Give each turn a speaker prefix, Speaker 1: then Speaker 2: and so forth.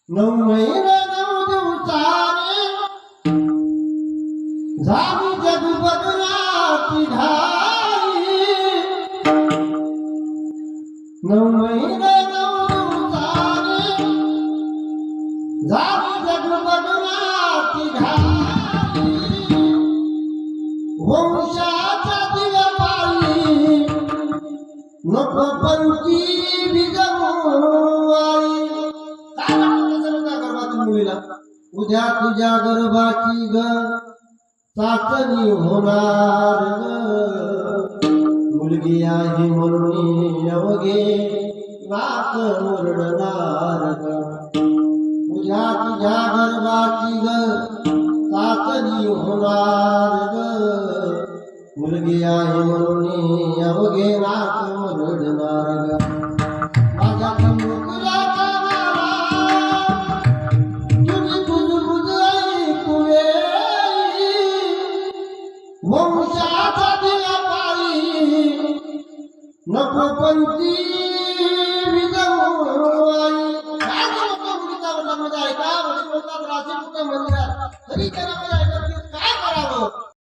Speaker 1: 9 महिने 9 दिवसाने झाली जग बदलाची घाई 9 महिने 9 दिवसाने झाली जग बदलाची घाई वंशाचा दिवा पाळी नको पंथी बिजवू आई मुलीला उद्या तुझ्या गर्भाची ग चाचणी होणार ग मुलगी आहे म्हणून अवघे नाक मुरडणार ग उद्या तुझ्या गर्भाची ग चाचणी होणार ग मुलगी आहे म्हणून अवघे नाक मुरडणार ग माझ्या वंशाचा दिला पाळी नको पंथी बिजवू आई. काय बोलतो मुलीचा वडिलांमध्ये ऐका वडील बोलतात राजे मंदिरात तरी त्याला